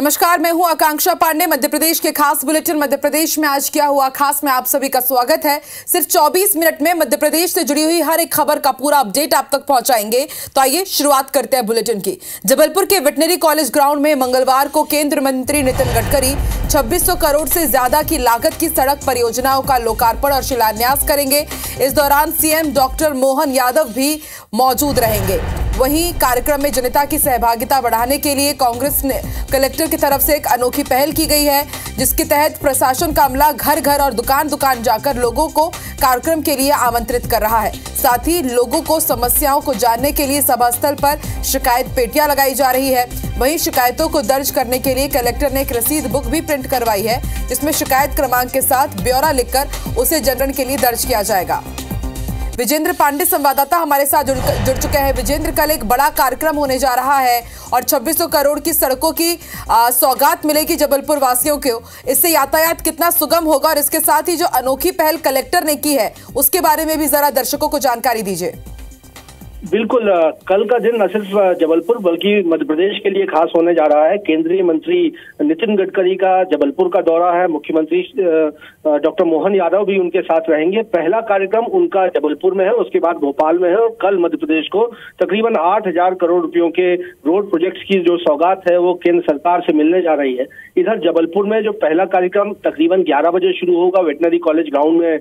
नमस्कार, मैं हूं आकांक्षा पांडे। मध्य प्रदेश के खास बुलेटिन मध्य प्रदेश में आज क्या हुआ खास में आप सभी का स्वागत है। सिर्फ 24 मिनट में मध्य प्रदेश से जुड़ी हुई हर एक खबर का पूरा अपडेट आप तक पहुंचाएंगे। तो आइए शुरुआत करते हैं बुलेटिन की। जबलपुर के वेटनरी कॉलेज ग्राउंड में मंगलवार को केंद्रीय मंत्री नितिन गडकरी 2600 करोड़ से ज्यादा की लागत की सड़क परियोजनाओं का लोकार्पण और शिलान्यास करेंगे। इस दौरान सीएम डॉक्टर मोहन यादव भी मौजूद रहेंगे। वहीं कार्यक्रम में जनता की सहभागिता बढ़ाने के लिए कांग्रेस ने कलेक्टर की तरफ से एक अनोखी पहल की गई है, जिसके तहत प्रशासन का अमला घर घर और दुकान दुकान जाकर लोगों को कार्यक्रम के लिए आमंत्रित कर रहा है। साथ ही लोगों को समस्याओं को जानने के लिए सभा स्थल पर शिकायत पेटियां लगाई जा रही है। वहीं शिकायतों को दर्ज करने के लिए कलेक्टर ने एक रसीद बुक भी प्रिंट करवाई है, जिसमें शिकायत क्रमांक के साथ ब्यौरा लिखकर उसे जनगण के लिए दर्ज किया जाएगा। विजेंद्र पांडे संवाददाता हमारे साथ जुड़ चुके हैं। विजेंद्र, कल एक बड़ा कार्यक्रम होने जा रहा है और 2600 करोड़ की सड़कों की सौगात मिलेगी जबलपुर वासियों को। इससे यातायात कितना सुगम होगा और इसके साथ ही जो अनोखी पहल कलेक्टर ने की है उसके बारे में भी जरा दर्शकों को जानकारी दीजिए। बिल्कुल, कल का दिन न सिर्फ जबलपुर बल्कि मध्य प्रदेश के लिए खास होने जा रहा है। केंद्रीय मंत्री नितिन गडकरी का जबलपुर का दौरा है। मुख्यमंत्री डॉक्टर मोहन यादव भी उनके साथ रहेंगे। पहला कार्यक्रम उनका जबलपुर में है, उसके बाद भोपाल में है और कल मध्य प्रदेश को तकरीबन 8000 करोड़ रुपयों के रोड प्रोजेक्ट्स की जो सौगात है वो केंद्र सरकार से मिलने जा रही है। इधर जबलपुर में जो पहला कार्यक्रम तकरीबन 11 बजे शुरू होगा, वेटनरी कॉलेज ग्राउंड में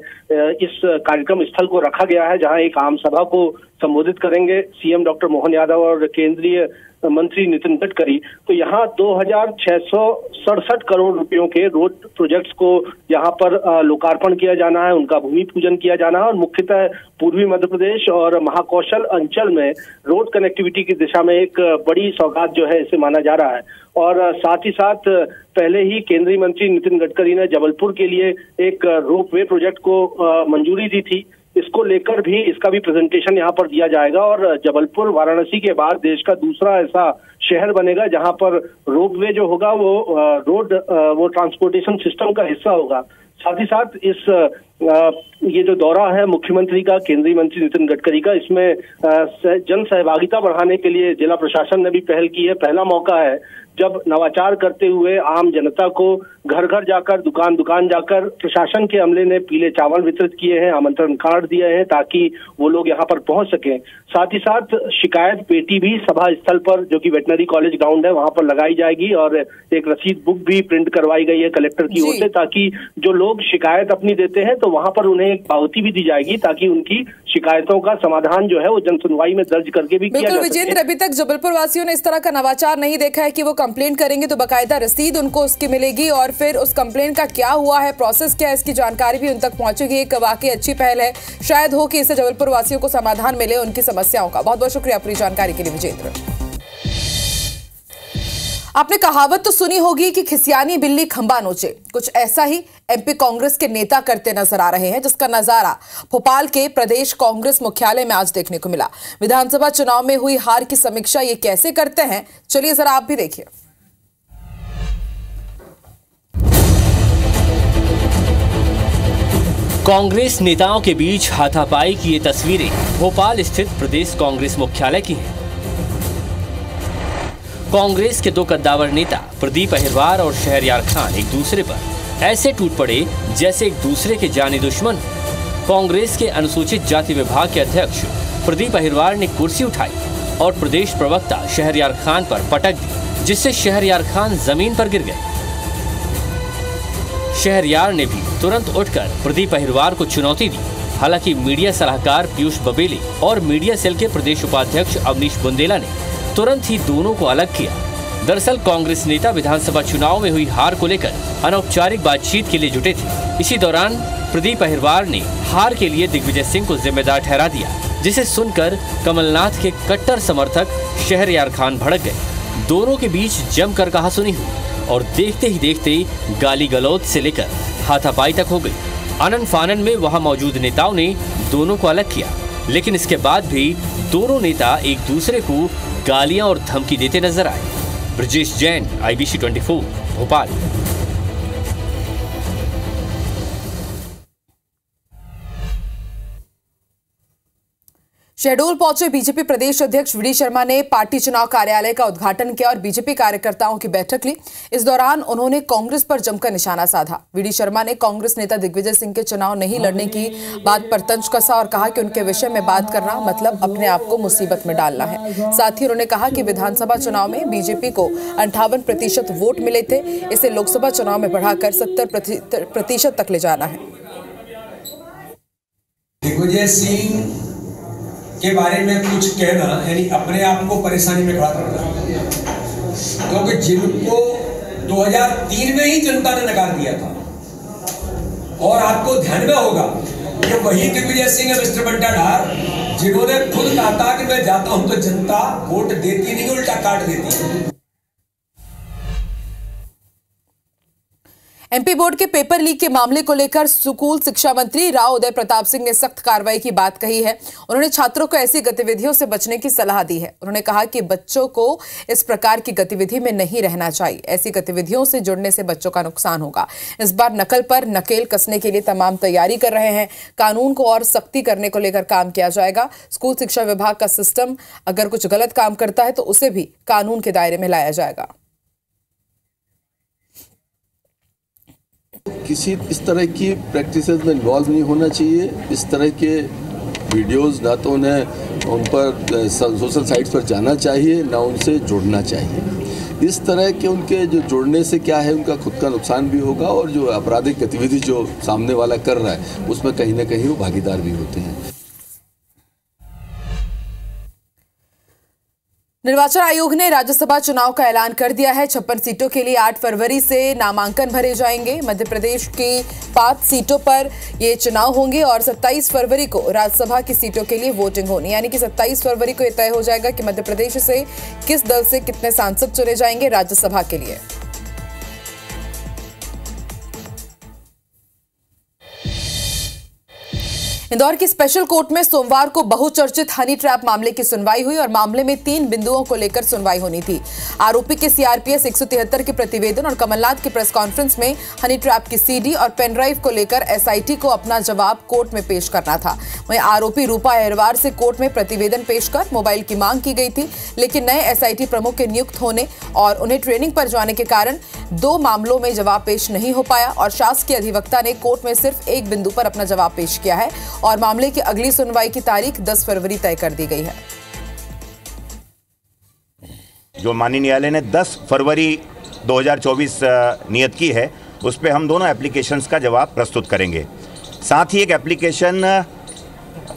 इस कार्यक्रम स्थल को रखा गया है, जहां एक आम सभा को संबोधित करेंगे सीएम डॉक्टर मोहन यादव और केंद्रीय मंत्री नितिन गडकरी। तो यहाँ 2667 करोड़ रुपयों के रोड प्रोजेक्ट्स को यहाँ पर लोकार्पण किया जाना है, उनका भूमि पूजन किया जाना है और मुख्यतः पूर्वी मध्य प्रदेश और महाकौशल अंचल में रोड कनेक्टिविटी की दिशा में एक बड़ी सौगात जो है इसे माना जा रहा है। और साथ ही साथ पहले ही केंद्रीय मंत्री नितिन गडकरी ने जबलपुर के लिए एक रोपवे प्रोजेक्ट को मंजूरी दी थी। इसको लेकर भी इसका भी प्रेजेंटेशन यहाँ पर दिया जाएगा और जबलपुर वाराणसी के बाद देश का दूसरा ऐसा शहर बनेगा जहाँ पर रोपवे जो होगा वो ट्रांसपोर्टेशन सिस्टम का हिस्सा होगा। साथ ही साथ ये जो दौरा है मुख्यमंत्री का, केंद्रीय मंत्री नितिन गडकरी का, इसमें जन सहभागिता बढ़ाने के लिए जिला प्रशासन ने भी पहल की है। पहला मौका है जब नवाचार करते हुए आम जनता को घर घर जाकर दुकान दुकान जाकर प्रशासन के अमले ने पीले चावल वितरित किए हैं, आमंत्रण कार्ड दिए हैं ताकि वो लोग यहाँ पर पहुंच सकें। साथ ही साथ शिकायत पेटी भी सभा स्थल पर जो कि वेटनरी कॉलेज ग्राउंड है वहां पर लगाई जाएगी और एक रसीद बुक भी प्रिंट करवाई गई है कलेक्टर की ओर से, ताकि जो लोग शिकायत अपनी देते हैं तो वहां पर उन्हें एक पावती भी दी जाएगी ताकि उनकी शिकायतों का समाधान जो है वो जन सुनवाई में दर्ज करके भी किया जा सके। विजेंद्र, अभी तक जबलपुर वासियों ने इस तरह का नवाचार नहीं देखा है कि वो कंप्लेंट करेंगे तो बाकायदा रसीद उनको उसकी मिलेगी और फिर उस कंप्लेंट का क्या हुआ है, प्रोसेस क्या है, इसकी जानकारी भी उन तक पहुंचेगी। एक वाकई अच्छी पहल है, शायद हो कि इससे जबलपुर वासियों को समाधान मिले उनकी समस्याओं का। बहुत बहुत शुक्रिया पूरी जानकारी के लिए विजेंद्र। आपने कहावत तो सुनी होगी कि खिसियानी बिल्ली खंबा नोचे। कुछ ऐसा ही एमपी कांग्रेस के नेता करते नजर आ रहे हैं, जिसका नजारा भोपाल के प्रदेश कांग्रेस मुख्यालय में आज देखने को मिला। विधानसभा चुनाव में हुई हार की समीक्षा ये कैसे करते हैं, चलिए जरा आप भी देखिए। कांग्रेस नेताओं के बीच हाथापाई की ये तस्वीरें भोपाल स्थित प्रदेश कांग्रेस मुख्यालय की हैं। कांग्रेस के दो कद्दावर नेता प्रदीप अहिरवार और शहरयार खान एक दूसरे पर ऐसे टूट पड़े जैसे एक दूसरे के जानी दुश्मन। कांग्रेस के अनुसूचित जाति विभाग के अध्यक्ष प्रदीप अहिरवार ने कुर्सी उठाई और प्रदेश प्रवक्ता शहरयार खान पर पटक दी, जिससे शहरयार खान जमीन पर गिर गए। शहरयार ने भी तुरंत उठकर प्रदीप अहिरवार को चुनौती दी। हालांकि मीडिया सलाहकार पीयूष बबेली और मीडिया सेल के प्रदेश उपाध्यक्ष अवनीश बुंदेला ने तुरंत ही दोनों को अलग किया। दरअसल कांग्रेस नेता विधानसभा चुनाव में हुई हार को लेकर अनौपचारिक बातचीत के लिए जुटे थे। इसी दौरान प्रदीप अहिरवार ने हार के लिए दिग्विजय सिंह को जिम्मेदार ठहरा दिया, जिसे सुनकर कमलनाथ के कट्टर समर्थक शहरयार खान भड़क गए। दोनों के बीच जमकर कहासुनी हुई और देखते ही देखते गाली गलौज से लेकर हाथापाई तक हो गई। आनन फानन में वहां मौजूद नेताओं ने दोनों को अलग किया, लेकिन इसके बाद भी दोनों नेता एक दूसरे को गालियां और धमकी देते नजर आए। ब्रजेश जैन, IBC 24, भोपाल। शहडोल पहुंचे बीजेपी प्रदेश अध्यक्ष वी डी शर्मा ने पार्टी चुनाव कार्यालय का उद्घाटन किया और बीजेपी कार्यकर्ताओं की बैठक ली। इस दौरान उन्होंने कांग्रेस पर जमकर निशाना साधा। वी डी शर्मा ने कांग्रेस नेता दिग्विजय सिंह के चुनाव नहीं लड़ने की बात पर तंज कसा और कहा कि उनके विषय में बात करना मतलब अपने आप को मुसीबत में डालना है। साथ ही उन्होंने कहा कि विधानसभा चुनाव में बीजेपी को 58% वोट मिले थे, इसे लोकसभा चुनाव में बढ़ाकर 70% तक ले जाना है। दिग्विजय सिंह के बारे में कुछ कहना यानी अपने आप को परेशानी में खड़ा करना, क्योंकि जिनको 2003 में ही जनता ने नकार दिया था और आपको ध्यान में होगा कि वही दिग्विजय सिंह है मिस्टर बंटा ढार, जिन्होंने खुद कहा था कि मैं जाता हूं तो जनता वोट देती नहीं उल्टा काट देती है। एमपी बोर्ड के पेपर लीक के मामले को लेकर स्कूल शिक्षा मंत्री राव उदय प्रताप सिंह ने सख्त कार्रवाई की बात कही है। उन्होंने छात्रों को ऐसी गतिविधियों से बचने की सलाह दी है। उन्होंने कहा कि बच्चों को इस प्रकार की गतिविधि में नहीं रहना चाहिए, ऐसी गतिविधियों से जुड़ने से बच्चों का नुकसान होगा। इस बार नकल पर नकेल कसने के लिए तमाम तैयारी कर रहे हैं। कानून को और सख्ती करने को लेकर काम किया जाएगा। स्कूल शिक्षा विभाग का सिस्टम अगर कुछ गलत काम करता है तो उसे भी कानून के दायरे में लाया जाएगा। किसी इस तरह की प्रैक्टिसेस में इन्वॉल्व नहीं होना चाहिए। इस तरह के वीडियोस ना तो उन्हें उन पर सोशल साइट्स पर जाना चाहिए, ना उनसे जुड़ना चाहिए। इस तरह के उनके जो जुड़ने से क्या है, उनका खुद का नुकसान भी होगा और जो आपराधिक गतिविधि जो सामने वाला कर रहा है उसमें कहीं ना कहीं वो भागीदार भी होते हैं। निर्वाचन आयोग ने राज्यसभा चुनाव का ऐलान कर दिया है। 56 सीटों के लिए 8 फरवरी से नामांकन भरे जाएंगे। मध्य प्रदेश की 5 सीटों पर ये चुनाव होंगे और 27 फरवरी को राज्यसभा की सीटों के लिए वोटिंग होनी, यानी कि 27 फरवरी को यह तय हो जाएगा कि मध्य प्रदेश से किस दल से कितने सांसद चुने जाएंगे राज्यसभा के लिए। इंदौर की स्पेशल कोर्ट में सोमवार को बहुचर्चित हनी ट्रैप मामले की सुनवाई हुई और मामले में 3 बिंदुओं को लेकर सुनवाई होनी थी। आरोपी के सीआरपीएस 173 के प्रतिवेदन और कमलनाथ की प्रेस कॉन्फ्रेंस में हनी ट्रैप की सीडी और पेनड्राइव को लेकर एसआईटी को अपना जवाब कोर्ट में पेश करना था। वहीं आरोपी रूपा अहिरवार से कोर्ट में प्रतिवेदन पेश कर मोबाइल की मांग की गई थी, लेकिन नए एसआईटी प्रमुख के नियुक्त होने और उन्हें ट्रेनिंग पर जाने के कारण 2 मामलों में जवाब पेश नहीं हो पाया और शासकीय अधिवक्ता ने कोर्ट में सिर्फ 1 बिंदु पर अपना जवाब पेश किया है और मामले की अगली सुनवाई की तारीख 10 फरवरी तय कर दी गई है। जो माननीय न्यायालय ने 10 फरवरी 2024 नियत की है, उस पे हम दोनों एप्लीकेशंस का जवाब प्रस्तुत करेंगे। साथ ही एक एप्लीकेशन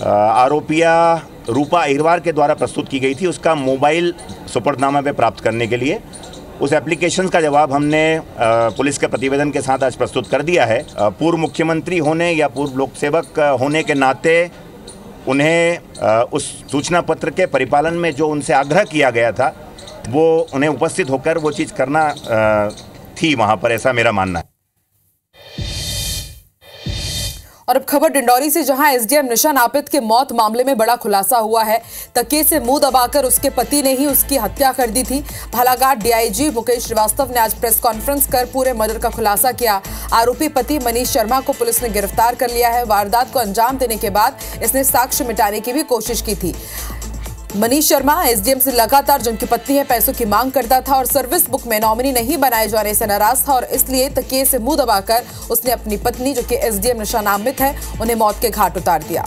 आरोपिया रूपा अहिरवार के द्वारा प्रस्तुत की गई थी, उसका मोबाइल सुपर्दनामा पे प्राप्त करने के लिए उस एप्लीकेशन का जवाब हमने पुलिस के प्रतिवेदन के साथ आज प्रस्तुत कर दिया है। पूर्व मुख्यमंत्री होने या पूर्व लोक सेवक होने के नाते उन्हें उस सूचना पत्र के परिपालन में जो उनसे आग्रह किया गया था वो उन्हें उपस्थित होकर वो चीज़ करना थी वहाँ पर, ऐसा मेरा मानना है। और अब खबर डिंडौरी से, जहां एसडीएम निशा नापित के मौत मामले में बड़ा खुलासा हुआ है। तकिए से मुंह दबाकर उसके पति ने ही उसकी हत्या कर दी थी। भालाघाट डीआईजी मुकेश श्रीवास्तव ने आज प्रेस कॉन्फ्रेंस कर पूरे मर्डर का खुलासा किया। आरोपी पति मनीष शर्मा को पुलिस ने गिरफ्तार कर लिया है। वारदात को अंजाम देने के बाद इसने साक्ष्य मिटाने की भी कोशिश की थी। मनीष शर्मा एसडीएम से लगातार जो उनकी पत्नी है पैसों की मांग करता था और सर्विस बुक में नॉमिनी नहीं बनाए जाने से नाराज था और इसलिए तकिए से मुंह दबाकर उसने अपनी पत्नी जो कि एसडीएम निशा नामित है उन्हें मौत के घाट उतार दिया।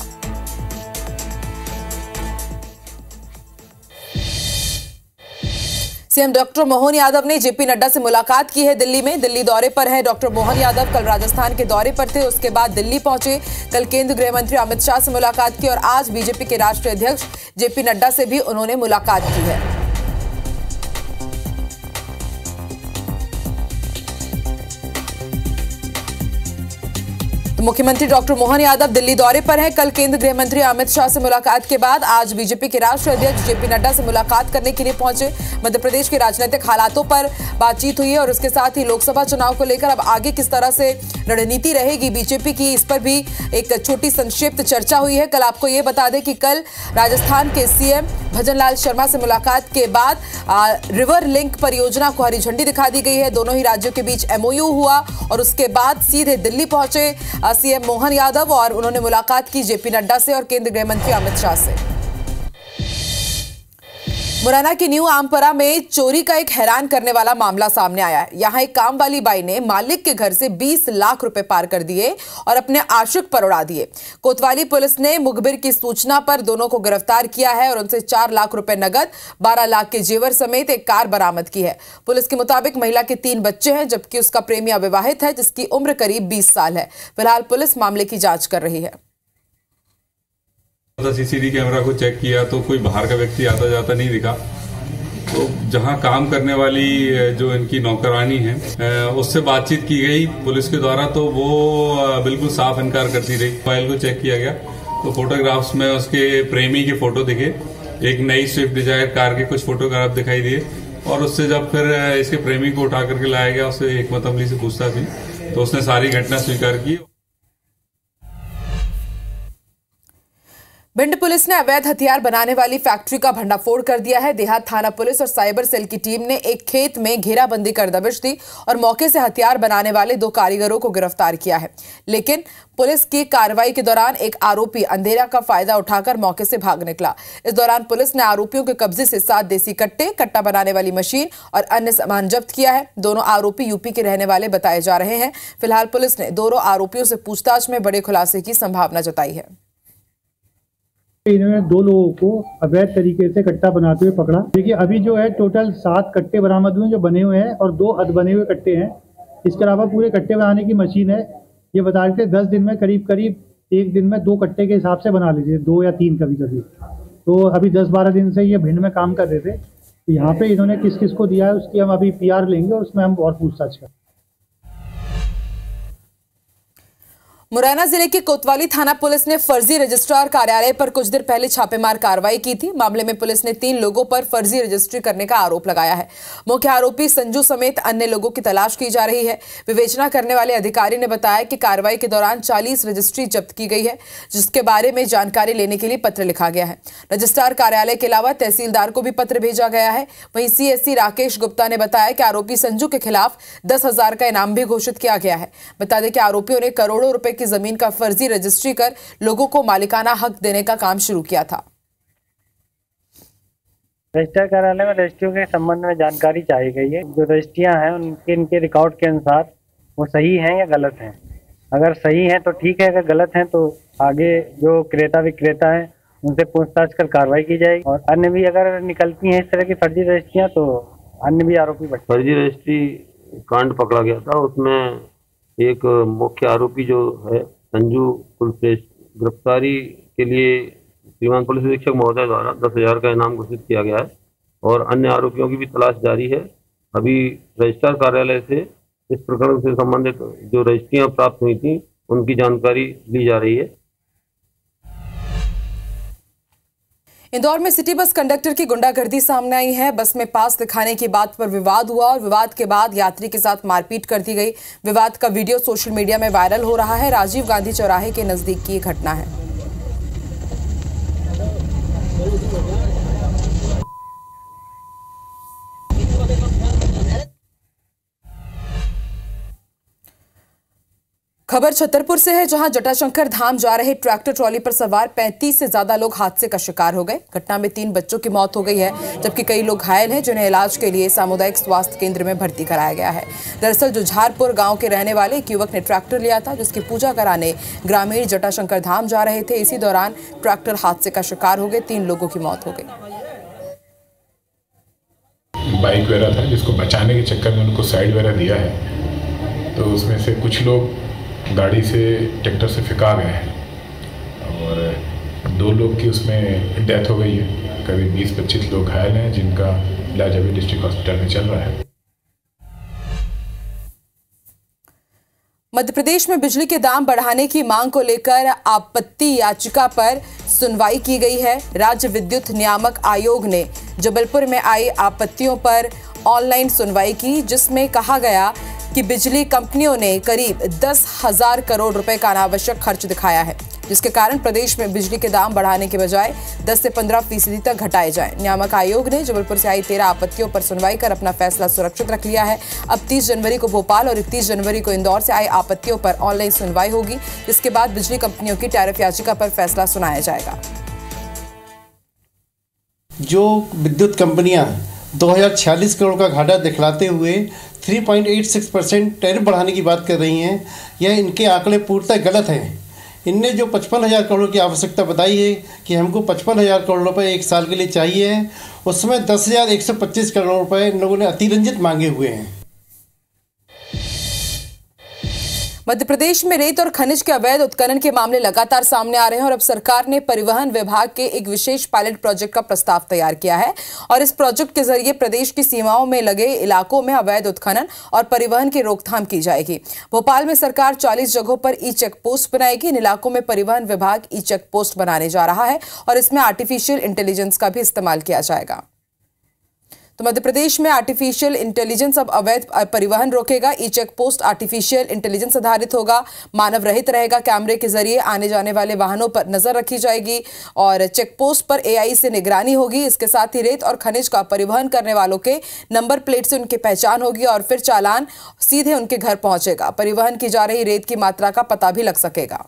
सीएम डॉक्टर मोहन यादव ने जेपी नड्डा से मुलाकात की है। दिल्ली में दिल्ली दौरे पर है डॉक्टर मोहन यादव। कल राजस्थान के दौरे पर थे, उसके बाद दिल्ली पहुंचे। कल केंद्रीय गृह मंत्री अमित शाह से मुलाकात की और आज बीजेपी के राष्ट्रीय अध्यक्ष जेपी नड्डा से भी उन्होंने मुलाकात की है। तो मुख्यमंत्री डॉक्टर मोहन यादव दिल्ली दौरे पर हैं। कल केंद्रीय गृह मंत्री अमित शाह से मुलाकात के बाद आज बीजेपी के राष्ट्रीय अध्यक्ष जेपी नड्डा से मुलाकात करने के लिए पहुंचे। मध्य प्रदेश के राजनीतिक हालातों पर बातचीत हुई है और उसके साथ ही लोकसभा चुनाव को लेकर अब आगे किस तरह से रणनीति रहेगी बीजेपी की, इस पर भी एक छोटी संक्षिप्त चर्चा हुई है। कल आपको ये बता दें कि कल राजस्थान के सीएम भजनलाल शर्मा से मुलाकात के बाद रिवर लिंक परियोजना को हरी झंडी दिखा दी गई है। दोनों ही राज्यों के बीच एमओयू हुआ और उसके बाद सीधे दिल्ली पहुंचे सीएम मोहन यादव और उन्होंने मुलाकात की जेपी नड्डा से और केंद्रीय गृह मंत्री अमित शाह से। मुरैना के न्यू आमपरा में चोरी का एक हैरान करने वाला मामला सामने आया है। यहां एक काम वाली बाई ने मालिक के घर से 20 लाख रुपए पार कर दिए और अपने आशिक पर उड़ा दिए। कोतवाली पुलिस ने मुखबिर की सूचना पर दोनों को गिरफ्तार किया है और उनसे 4 लाख रुपए नगद, 12 लाख के जेवर समेत एक कार बरामद की है। पुलिस के मुताबिक महिला के 3 बच्चे हैं, जबकि उसका प्रेमी अविवाहित है, जिसकी उम्र करीब 20 साल है। फिलहाल पुलिस मामले की जांच कर रही है। सीसीटीवी कैमरा को चेक किया तो कोई बाहर का व्यक्ति आता जाता नहीं दिखा। तो जहां काम करने वाली जो इनकी नौकरानी है उससे बातचीत की गई पुलिस के द्वारा, तो वो बिल्कुल साफ इनकार करती रही। मोबाइल को चेक किया गया तो फोटोग्राफ्स में उसके प्रेमी के फोटो दिखे, एक नई स्विफ्ट डिजायर कार के कुछ फोटोग्राफ दिखाई दिए और उससे जब फिर इसके प्रेमी को उठा करके लाया गया, उससे हिकमत अमली से पूछताछ हुई तो उसने सारी घटना स्वीकार की। भिंड पुलिस ने अवैध हथियार बनाने वाली फैक्ट्री का भंडाफोड़ कर दिया है। देहात थाना पुलिस और साइबर सेल की टीम ने एक खेत में घेराबंदी कर दबिश दी और मौके से हथियार बनाने वाले 2 कारीगरों को गिरफ्तार किया है। लेकिन पुलिस की कार्रवाई के दौरान एक आरोपी अंधेरा का फायदा उठाकर मौके से भाग निकला। इस दौरान पुलिस ने आरोपियों के कब्जे से 7 देसी कट्टे, कट्टा बनाने वाली मशीन और अन्य सामान जब्त किया है। दोनों आरोपी यूपी के रहने वाले बताए जा रहे हैं। फिलहाल पुलिस ने दोनों आरोपियों से पूछताछ में बड़े खुलासे की संभावना जताई है। इन्होंने 2 लोगों को अवैध तरीके से कट्टा बनाते हुए पकड़ा। देखिए अभी जो है टोटल 7 कट्टे बरामद हुए जो बने हुए हैं और 2 अध बने हुए कट्टे हैं। इसके अलावा पूरे कट्टे बनाने की मशीन है। ये बता रहे थे 10 दिन में करीब एक दिन में 2 कट्टे के हिसाब से बना लीजिए, 2 या 3 कभी। तो अभी 10-12 दिन से ये भिंड में काम कर रहे थे। तो यहाँ पे इन्होंने किस किस को दिया है उसकी हम अभी PR लेंगे और उसमें हम और पूछताछ करेंगे। मुरैना जिले के कोतवाली थाना पुलिस ने फर्जी रजिस्ट्रार कार्यालय पर कुछ देर पहले छापेमार कार्रवाई की थी। मामले में पुलिस ने 3 लोगों पर फर्जी रजिस्ट्री करने का आरोप लगाया है। मुख्य आरोपी संजू समेत अन्य लोगों की तलाश की जा रही है। विवेचना करने वाले अधिकारी ने बताया कि कार्रवाई के दौरान 40 रजिस्ट्री जब्त की गई है, जिसके बारे में जानकारी लेने के लिए पत्र लिखा गया है। रजिस्ट्रार कार्यालय के अलावा तहसीलदार को भी पत्र भेजा गया है। वहीं CSC राकेश गुप्ता ने बताया कि आरोपी संजू के खिलाफ 10,000 का इनाम भी घोषित किया गया है। बता दें कि आरोपियों ने करोड़ों रुपए की जमीन का फर्जी रजिस्ट्री कर लोगों को मालिकाना हक देने का काम शुरू किया था। रजिस्टर कार्यालय में रजिस्ट्रियों के संबंध में जानकारी चाहिए गई है। जो रजिस्ट्रियां हैं इनके रिकॉर्ड के अनुसार वो सही हैं या गलत हैं। अगर सही हैं तो ठीक है, अगर गलत हैं तो आगे जो क्रेता विक्रेता हैं उनसे पूछताछ कर कार्रवाई की जाएगी। और अन्य भी अगर निकलती हैं इस तरह की फर्जी रजिस्ट्रियां तो अन्य भी आरोपी बढ़ते। फर्जी रजिस्ट्री कांड पकड़ा गया था, उसमें एक मुख्य आरोपी जो है संजू कुलश्रेष्ठ, गिरफ्तारी के लिए श्रीमान पुलिस अधीक्षक महोदय द्वारा 10,000 का इनाम घोषित किया गया है और अन्य आरोपियों की भी तलाश जारी है। अभी रजिस्ट्रार कार्यालय से इस प्रकरण से संबंधित जो रजिस्ट्रियां प्राप्त हुई थी उनकी जानकारी ली जा रही है। इंदौर में सिटी बस कंडक्टर की गुंडागर्दी सामने आई है। बस में पास दिखाने की बात पर विवाद हुआ और विवाद के बाद यात्री के साथ मारपीट कर दी गई। विवाद का वीडियो सोशल मीडिया में वायरल हो रहा है। राजीव गांधी चौराहे के नजदीक की घटना है। खबर छतरपुर से है, जहां जटाशंकर धाम जा रहे ट्रैक्टर ट्रॉली पर सवार 35 से ज्यादा लोग हादसे का शिकार हो गए। घटना में 3 बच्चों की मौत हो गई है, जबकि कई लोग घायल हैं, जिन्हें इलाज के लिए सामुदायिक स्वास्थ्य केंद्र में भर्ती कराया गया है। दरअसल जुझारपुर गांव के रहने वाले एक युवक ने ट्रैक्टर लिया था, जिसकी पूजा कराने ग्रामीण जटाशंकर धाम जा रहे थे। इसी दौरान ट्रैक्टर हादसे का शिकार हो गए, 3 लोगों की मौत हो गई। बाइक वगैरह था जिसको बचाने के चक्कर में उनको साइड वगैरह दिया है, तो उसमें से कुछ लोग गाड़ी से ट्रैक्टर से फेंका गए हैं और 2 लोग की उसमें डेथ हो गई है। करीब 20-25 लोग घायल हैं, जिनका इलाज अभी डिस्ट्रिक्ट हॉस्पिटल में चल रहा है। मध्य प्रदेश में बिजली के दाम बढ़ाने की मांग को लेकर आपत्ति याचिका पर सुनवाई की गई है। राज्य विद्युत नियामक आयोग ने जबलपुर में आई आपत्तियों पर ऑनलाइन सुनवाई की, जिसमें कहा गया कि बिजली कंपनियों ने करीब 10,000 करोड़ रुपए का अनावश्यक खर्च दिखाया है, जिसके कारण प्रदेश में बिजली के दाम बढ़ाने के बजाय 10 से 15% तक घटाए जाएं। नियामक आयोग ने जबलपुर से आई 13 आपत्तियों पर सुनवाई कर अपना फैसला सुरक्षित रख लिया है। अब 30 जनवरी को भोपाल और 31 जनवरी को इंदौर से आई आपत्तियों पर ऑनलाइन सुनवाई होगी, जिसके बाद बिजली कंपनियों की टैरिफ याचिका पर फैसला सुनाया जाएगा। जो विद्युत कंपनियां 2046 करोड़ का घाटा दिखलाते हुए 3.86% टैरिफ बढ़ाने की बात कर रही हैं, यह इनके आंकड़े पूर्णतः गलत हैं। इनने जो 55,000 करोड़ की आवश्यकता बताई है कि हमको 55,000 करोड़ रुपए एक साल के लिए चाहिए है, उसमें 10,125 करोड़ रुपए इन लोगों ने अतिरंजित मांगे हुए हैं। मध्य प्रदेश में रेत और खनिज के अवैध उत्खनन के मामले लगातार सामने आ रहे हैं और अब सरकार ने परिवहन विभाग के एक विशेष पायलट प्रोजेक्ट का प्रस्ताव तैयार किया है और इस प्रोजेक्ट के जरिए प्रदेश की सीमाओं में लगे इलाकों में अवैध उत्खनन और परिवहन की रोकथाम की जाएगी। भोपाल में सरकार 40 जगहों पर ई चेक पोस्ट बनाएगी। इन इलाकों में परिवहन विभाग ई चेक पोस्ट बनाने जा रहा है और इसमें आर्टिफिशियल इंटेलिजेंस का भी इस्तेमाल किया जाएगा। तो मध्य प्रदेश में आर्टिफिशियल इंटेलिजेंस अब अवैध परिवहन रोकेगा। ई चेक पोस्ट आर्टिफिशियल इंटेलिजेंस आधारित होगा, मानव रहित रहेगा। कैमरे के जरिए आने जाने वाले वाहनों पर नजर रखी जाएगी और चेक पोस्ट पर एआई से निगरानी होगी। इसके साथ ही रेत और खनिज का परिवहन करने वालों के नंबर प्लेट से उनकी पहचान होगी और फिर चालान सीधे उनके घर पहुंचेगा। परिवहन की जा रही रेत की मात्रा का पता भी लग सकेगा।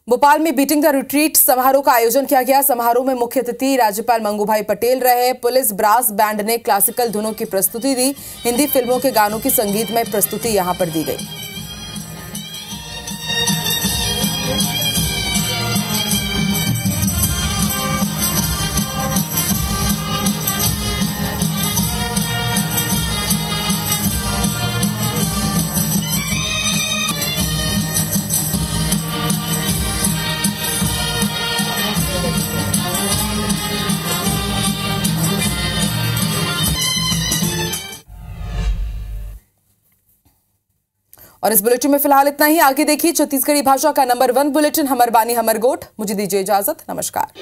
भोपाल में बीटिंग द रिट्रीट समारोह का आयोजन किया गया। समारोह में मुख्य अतिथि राज्यपाल मंगूभाई पटेल रहे। पुलिस ब्रास बैंड ने क्लासिकल धुनों की प्रस्तुति दी। हिंदी फिल्मों के गानों की संगीतमय प्रस्तुति यहां पर दी गई। और इस बुलेटिन में फिलहाल इतना ही। आगे देखिए छत्तीसगढ़ी भाषा का नंबर 1 बुलेटिन हमर बानी हमर गोठ। मुझे दीजिए इजाजत। नमस्कार।